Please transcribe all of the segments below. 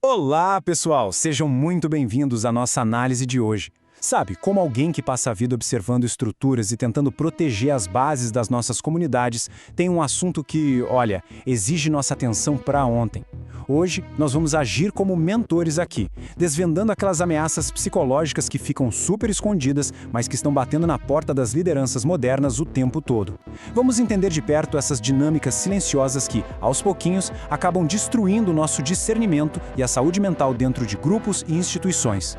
Olá, pessoal! Sejam muito bem-vindos à nossa análise de hoje. Sabe, como alguém que passa a vida observando estruturas e tentando proteger as bases das nossas comunidades, tem um assunto que, olha, exige nossa atenção para ontem. Hoje, nós vamos agir como mentores aqui, desvendando aquelas ameaças psicológicas que ficam super escondidas, mas que estão batendo na porta das lideranças modernas o tempo todo. Vamos entender de perto essas dinâmicas silenciosas que, aos pouquinhos, acabam destruindo o nosso discernimento e a saúde mental dentro de grupos e instituições.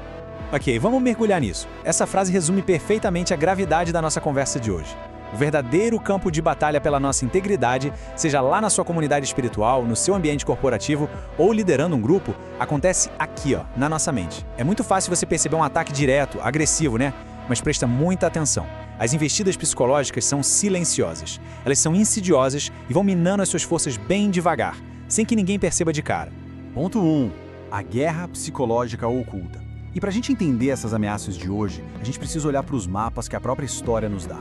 Ok, vamos mergulhar nisso. Essa frase resume perfeitamente a gravidade da nossa conversa de hoje. O verdadeiro campo de batalha pela nossa integridade, seja lá na sua comunidade espiritual, no seu ambiente corporativo ou liderando um grupo, acontece aqui, na nossa mente. É muito fácil você perceber um ataque direto, agressivo, né? Mas presta muita atenção. As investidas psicológicas são silenciosas. Elas são insidiosas e vão minando as suas forças bem devagar, sem que ninguém perceba de cara. Ponto 1. A guerra psicológica oculta. E para a gente entender essas ameaças de hoje, a gente precisa olhar para os mapas que a própria história nos dá.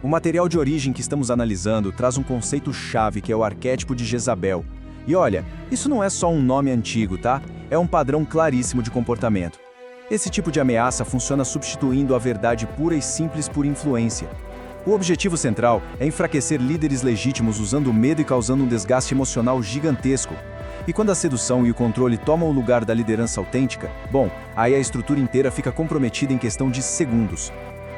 O material de origem que estamos analisando traz um conceito-chave que é o arquétipo de Jezabel. E olha, isso não é só um nome antigo, tá? É um padrão claríssimo de comportamento. Esse tipo de ameaça funciona substituindo a verdade pura e simples por influência. O objetivo central é enfraquecer líderes legítimos usando medo e causando um desgaste emocional gigantesco. E quando a sedução e o controle tomam o lugar da liderança autêntica, bom, aí a estrutura inteira fica comprometida em questão de segundos.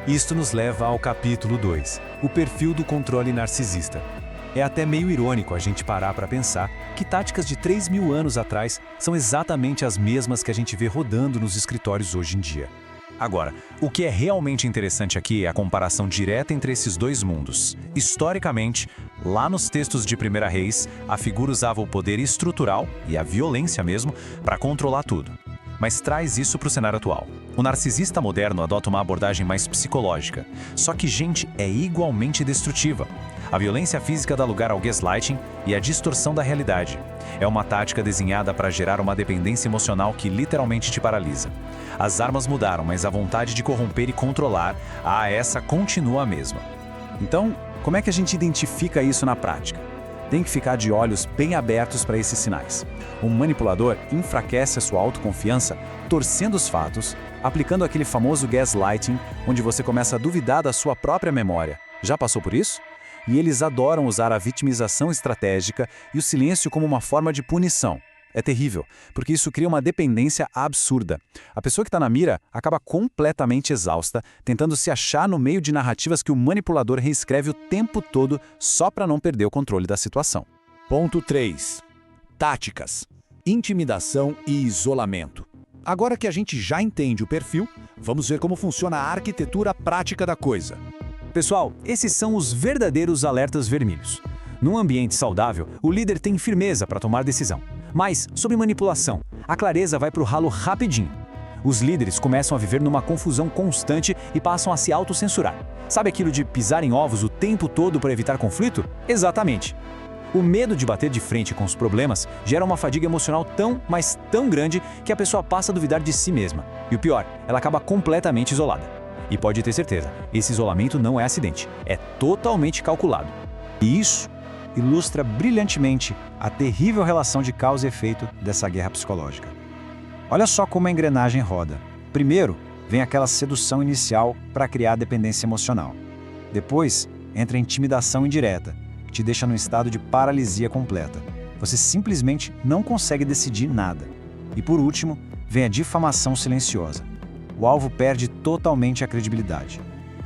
Isto nos leva ao capítulo 2, o perfil do controle narcisista. É até meio irônico a gente parar para pensar que táticas de 3.000 anos atrás são exatamente as mesmas que a gente vê rodando nos escritórios hoje em dia. Agora, o que é realmente interessante aqui é a comparação direta entre esses dois mundos. Historicamente, lá nos textos de Primeira Reis, a figura usava o poder estrutural, e a violência mesmo, para controlar tudo. Mas traz isso para o cenário atual. O narcisista moderno adota uma abordagem mais psicológica, só que gente é igualmente destrutiva. A violência física dá lugar ao gaslighting e à distorção da realidade. É uma tática desenhada para gerar uma dependência emocional que literalmente te paralisa. As armas mudaram, mas a vontade de corromper e controlar, essa continua a mesma. Então, como é que a gente identifica isso na prática? Tem que ficar de olhos bem abertos para esses sinais. O manipulador enfraquece a sua autoconfiança, torcendo os fatos, aplicando aquele famoso gaslighting, onde você começa a duvidar da sua própria memória. Já passou por isso? E eles adoram usar a vitimização estratégica e o silêncio como uma forma de punição. É terrível, porque isso cria uma dependência absurda. A pessoa que está na mira acaba completamente exausta, tentando se achar no meio de narrativas que o manipulador reescreve o tempo todo só para não perder o controle da situação. Ponto 3. Táticas. Intimidação e isolamento. Agora que a gente já entende o perfil, vamos ver como funciona a arquitetura prática da coisa. Pessoal, esses são os verdadeiros alertas vermelhos. Num ambiente saudável, o líder tem firmeza para tomar decisão. Mas, sobre manipulação, a clareza vai para o ralo rapidinho. Os líderes começam a viver numa confusão constante e passam a se autocensurar. Sabe aquilo de pisar em ovos o tempo todo para evitar conflito? Exatamente. O medo de bater de frente com os problemas gera uma fadiga emocional tão, mas tão grande que a pessoa passa a duvidar de si mesma. E o pior, ela acaba completamente isolada. E pode ter certeza, esse isolamento não é acidente, é totalmente calculado. E isso ilustra brilhantemente a terrível relação de causa e efeito dessa guerra psicológica. Olha só como a engrenagem roda. Primeiro, vem aquela sedução inicial para criar dependência emocional. Depois, entra a intimidação indireta, que te deixa num estado de paralisia completa. Você simplesmente não consegue decidir nada. E por último, vem a difamação silenciosa. O alvo perde totalmente a credibilidade.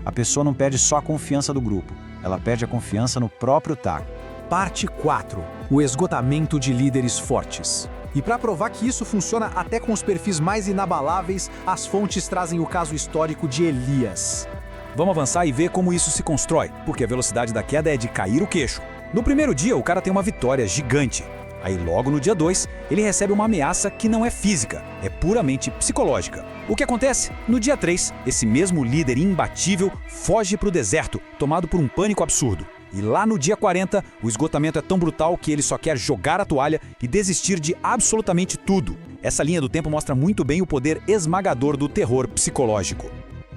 A pessoa não perde só a confiança do grupo, ela perde a confiança no próprio taco. Parte 4. O esgotamento de líderes fortes. E para provar que isso funciona até com os perfis mais inabaláveis, as fontes trazem o caso histórico de Elias. Vamos avançar e ver como isso se constrói, porque a velocidade da queda é de cair o queixo. No primeiro dia, o cara tem uma vitória gigante. Aí logo no dia 2, ele recebe uma ameaça que não é física, é puramente psicológica. O que acontece? No dia 3, esse mesmo líder imbatível foge para o deserto, tomado por um pânico absurdo. E lá no dia 40, o esgotamento é tão brutal que ele só quer jogar a toalha e desistir de absolutamente tudo. Essa linha do tempo mostra muito bem o poder esmagador do terror psicológico.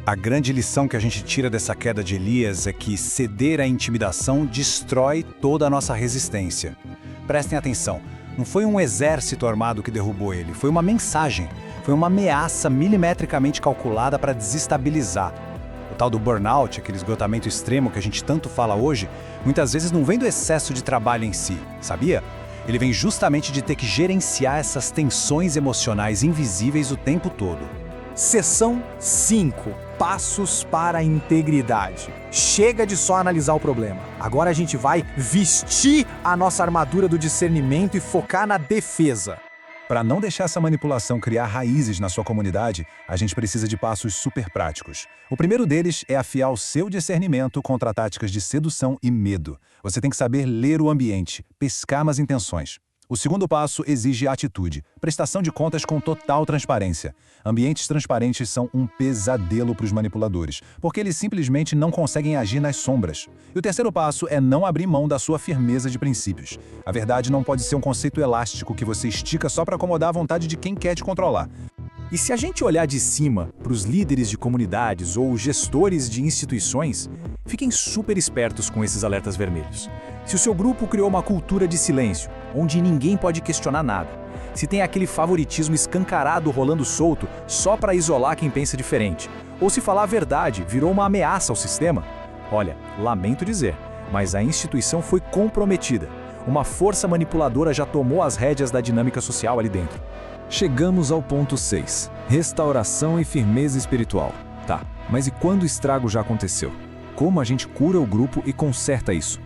A grande lição que a gente tira dessa queda de Elias é que ceder à intimidação destrói toda a nossa resistência. Prestem atenção, Não foi um exército armado que derrubou ele, foi uma mensagem. Foi uma ameaça milimetricamente calculada para desestabilizar. O tal do burnout, aquele esgotamento extremo que a gente tanto fala hoje, muitas vezes não vem do excesso de trabalho em si, sabia? Ele vem justamente de ter que gerenciar essas tensões emocionais invisíveis o tempo todo. Seção 5. Passos para a integridade. Chega de só analisar o problema. Agora a gente vai vestir a nossa armadura do discernimento e focar na defesa. Para não deixar essa manipulação criar raízes na sua comunidade, a gente precisa de passos super práticos. O primeiro deles é afiar o seu discernimento contra táticas de sedução e medo. Você tem que saber ler o ambiente, pescar nas intenções. O segundo passo exige atitude, prestação de contas com total transparência. Ambientes transparentes são um pesadelo para os manipuladores, porque eles simplesmente não conseguem agir nas sombras. E o terceiro passo é não abrir mão da sua firmeza de princípios. A verdade não pode ser um conceito elástico que você estica só para acomodar a vontade de quem quer te controlar. E se a gente olhar de cima para os líderes de comunidades ou gestores de instituições, fiquem super espertos com esses alertas vermelhos. Se o seu grupo criou uma cultura de silêncio, onde ninguém pode questionar nada, se tem aquele favoritismo escancarado rolando solto só para isolar quem pensa diferente, ou se falar a verdade virou uma ameaça ao sistema, olha, lamento dizer, mas a instituição foi comprometida. Uma força manipuladora já tomou as rédeas da dinâmica social ali dentro. Chegamos ao ponto 6. Restauração e firmeza espiritual. Tá, mas e quando o estrago já aconteceu? Como a gente cura o grupo e conserta isso?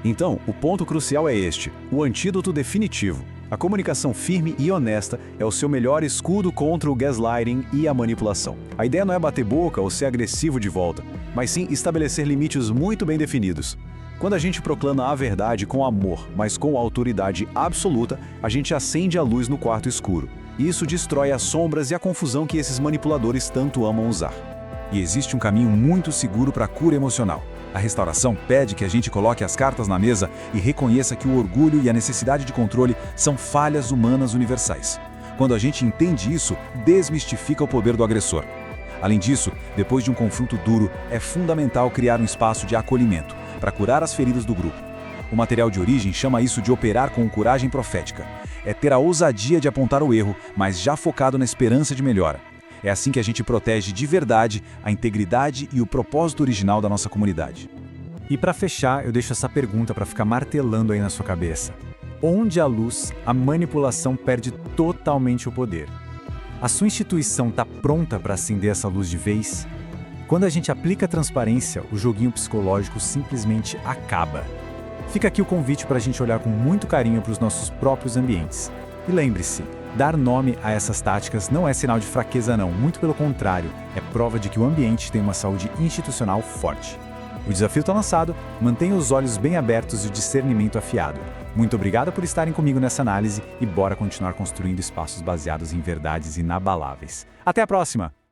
Então, o ponto crucial é este, o antídoto definitivo. A comunicação firme e honesta é o seu melhor escudo contra o gaslighting e a manipulação. A ideia não é bater boca ou ser agressivo de volta, mas sim estabelecer limites muito bem definidos. Quando a gente proclama a verdade com amor, mas com autoridade absoluta, a gente acende a luz no quarto escuro. E isso destrói as sombras e a confusão que esses manipuladores tanto amam usar. E existe um caminho muito seguro para a cura emocional. A restauração pede que a gente coloque as cartas na mesa e reconheça que o orgulho e a necessidade de controle são falhas humanas universais. Quando a gente entende isso, desmistifica o poder do agressor. Além disso, depois de um confronto duro, é fundamental criar um espaço de acolhimento para curar as feridas do grupo. O material de origem chama isso de operar com coragem profética. É ter a ousadia de apontar o erro, mas já focado na esperança de melhora. É assim que a gente protege de verdade a integridade e o propósito original da nossa comunidade. E para fechar, eu deixo essa pergunta para ficar martelando aí na sua cabeça. Onde a luz, a manipulação perde totalmente o poder? A sua instituição está pronta para acender essa luz de vez? Quando a gente aplica a transparência, o joguinho psicológico simplesmente acaba. Fica aqui o convite para a gente olhar com muito carinho para os nossos próprios ambientes. E lembre-se, dar nome a essas táticas não é sinal de fraqueza não, muito pelo contrário, é prova de que o ambiente tem uma saúde institucional forte. O desafio está lançado, mantenha os olhos bem abertos e o discernimento afiado. Muito obrigado por estarem comigo nessa análise e bora continuar construindo espaços baseados em verdades inabaláveis. Até a próxima!